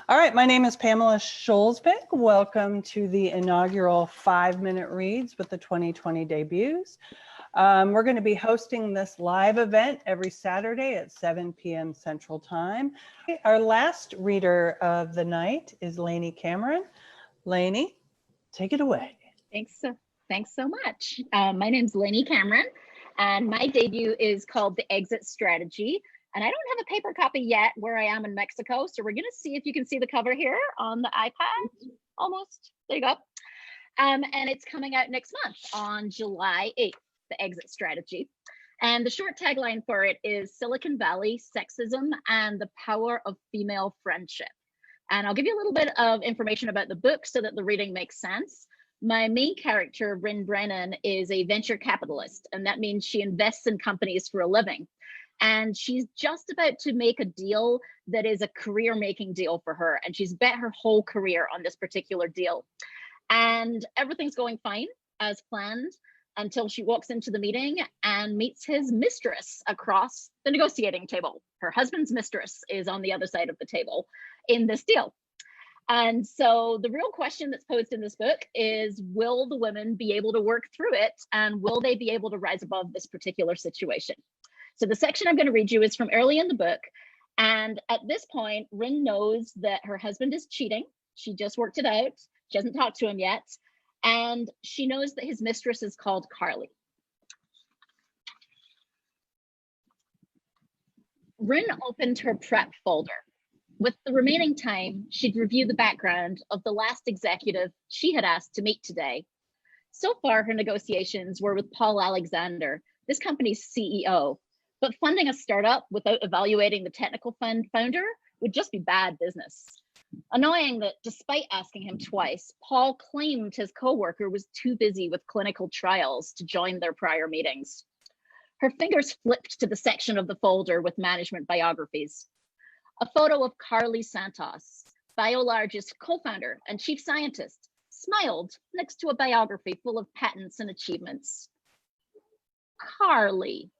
All right, my name is Pamela Scholzbeck. Welcome to the inaugural 5-minute reads with the 2020 debuts. We're going to be hosting this live event every Saturday at 7 p.m. Central Time. Our last reader of the night is Lainey Cameron. Lainey, take it away. Thanks so much. My name's Lainey Cameron, and my debut is called The Exit Strategy. And I don't have a paper copy yet where I am in Mexico, so we're going to see if you can see the cover here on the iPad. Almost. There you go. And it's coming out next month on July 8th, The Exit Strategy. And the short tagline for it is Silicon Valley, Sexism, and the Power of Female Friendship. And I'll give you a little bit of information about the book so that the reading makes sense. My main character, Rin Brennan, is a venture capitalist, and that means she invests in companies for a living. And she's just about to make a deal that is a career-making deal for her, and she's bet her whole career on this particular deal. And everything's going fine as planned until she walks into the meeting and meets his mistress across the negotiating table. Her husband's mistress is on the other side of the table in this deal. And so the real question that's posed in this book is, will the women be able to work through it, and will they be able to rise above this particular situation? So the section I'm going to read you is from early in the book. And at this point, Rin knows that her husband is cheating. She just worked it out. She hasn't talked to him yet. And she knows that his mistress is called Carly. Rin opened her prep folder. With the remaining time, she'd review the background of the last executive she had asked to meet today. So far, her negotiations were with Paul Alexander, this company's CEO. But funding a startup without evaluating the technical founder would just be bad business. Annoying that despite asking him twice, Paul claimed his coworker was too busy with clinical trials to join their prior meetings. Her fingers flipped to the section of the folder with management biographies. A photo of Carly Santos, BioLarge's co-founder and chief scientist, smiled next to a biography full of patents and achievements. Carly.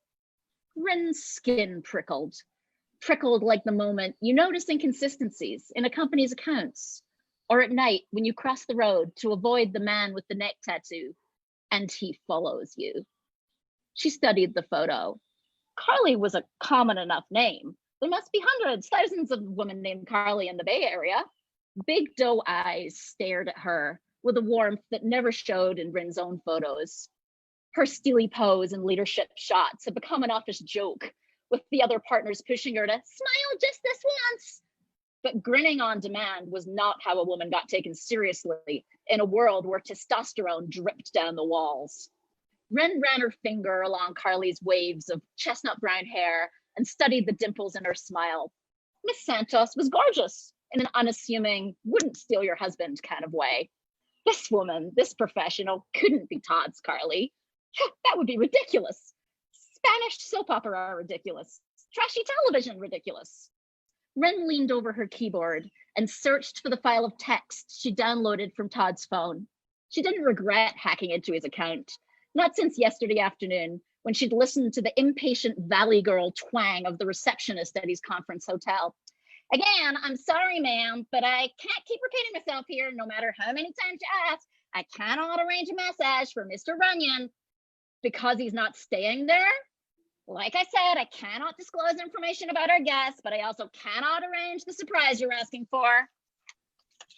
Rin's skin prickled like the moment you notice inconsistencies in a company's accounts, or at night when you cross the road to avoid the man with the neck tattoo, and he follows you. She studied the photo. Carly was a common enough name. There must be hundreds, thousands of women named Carly in the Bay Area. Big doe eyes stared at her with a warmth that never showed in Rin's own photos. Her steely pose and leadership shots had become an office joke, with the other partners pushing her to smile just this once. But grinning on demand was not how a woman got taken seriously in a world where testosterone dripped down the walls. Rin ran her finger along Carly's waves of chestnut brown hair and studied the dimples in her smile. Miss Santos was gorgeous in an unassuming, wouldn't steal your husband kind of way. This woman, this professional, couldn't be Todd's Carly. That would be ridiculous. Spanish soap opera ridiculous. Trashy television ridiculous. Rin leaned over her keyboard and searched for the file of text she downloaded from Todd's phone. She didn't regret hacking into his account, not since yesterday afternoon when she'd listened to the impatient Valley Girl twang of the receptionist at his conference hotel. Again, I'm sorry, ma'am, but I can't keep repeating myself here no matter how many times you ask. I cannot arrange a massage for Mr. Runyon. Because he's not staying there? Like I said, I cannot disclose information about our guests, but I also cannot arrange the surprise you're asking for.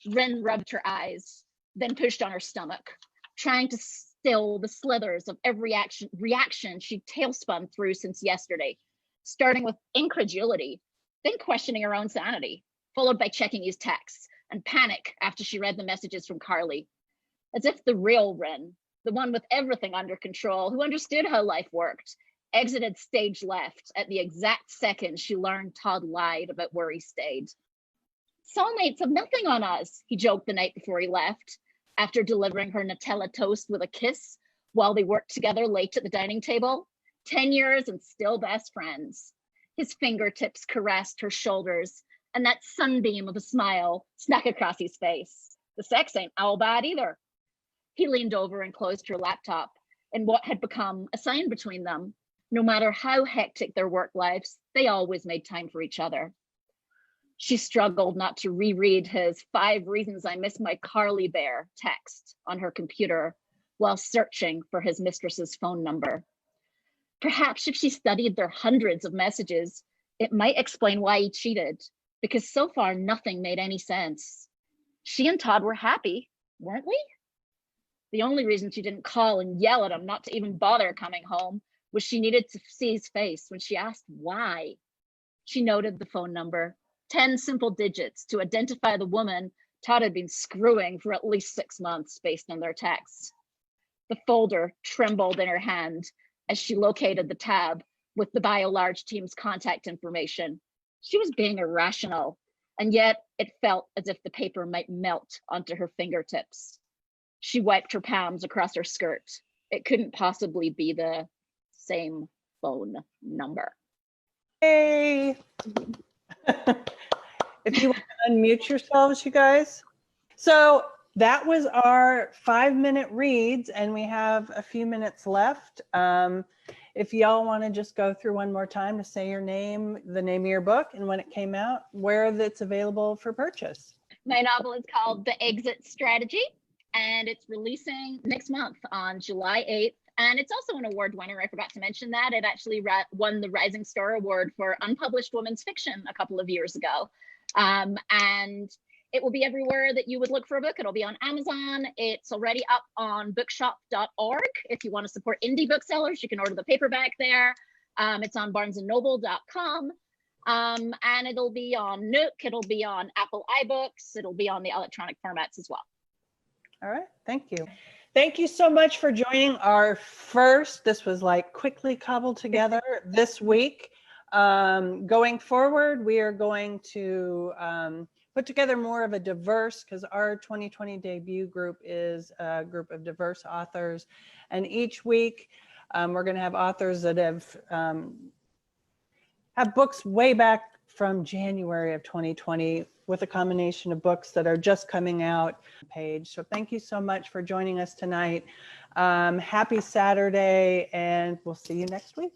Rin rubbed her eyes, then pushed on her stomach, trying to still the slithers of every reaction she'd tailspun through since yesterday, starting with incredulity, then questioning her own sanity, followed by checking his texts and panic after she read the messages from Carly. As if the real Rin, the one with everything under control, who understood how life worked, exited stage left at the exact second she learned Todd lied about where he stayed. Soulmates have nothing on us, he joked the night before he left, after delivering her Nutella toast with a kiss while they worked together late at the dining table. 10 years and still best friends. His fingertips caressed her shoulders, and that sunbeam of a smile snuck across his face. The sex ain't all bad either. He leaned over and closed her laptop in what had become a sign between them. No matter how hectic their work lives, they always made time for each other. She struggled not to reread his 5 reasons I miss my Carly Bear text on her computer while searching for his mistress's phone number. Perhaps if she studied their hundreds of messages, it might explain why he cheated, because so far nothing made any sense. She and Todd were happy, weren't we? The only reason she didn't call and yell at him not to even bother coming home was she needed to see his face when she asked why. She noted the phone number, 10 simple digits to identify the woman Todd had been screwing for at least 6 months based on their texts. The folder trembled in her hand as she located the tab with the BioLarge team's contact information. She was being irrational, and yet it felt as if the paper might melt onto her fingertips. She wiped her palms across her skirt. It couldn't possibly be the same phone number. Hey. If you want to unmute yourselves, you guys. So that was our 5-minute reads, and we have a few minutes left. If y'all want to just go through one more time to say your name, the name of your book, and when it came out, where it's available for purchase. My novel is called The Exit Strategy, and it's releasing next month on July 8th. And it's also an award winner. I forgot to mention that. It actually won the Rising Star Award for unpublished women's fiction a couple of years ago. And it will be everywhere that you would look for a book. It'll be on Amazon. It's already up on bookshop.org. If you want to support indie booksellers, you can order the paperback there. It's on barnesandnoble.com. And it'll be on Nook. It'll be on Apple iBooks. It'll be on the electronic formats as well. All right. Thank you. Thank you so much for joining our first, this was like quickly cobbled together this week. Going forward, we are going to put together more of a diverse, because our 2020 debut group is a group of diverse authors. And each week we're going to have authors that have books way back from January of 2020 with a combination of books that are just coming out page. So thank you so much for joining us tonight. Happy Saturday, and we'll see you next week.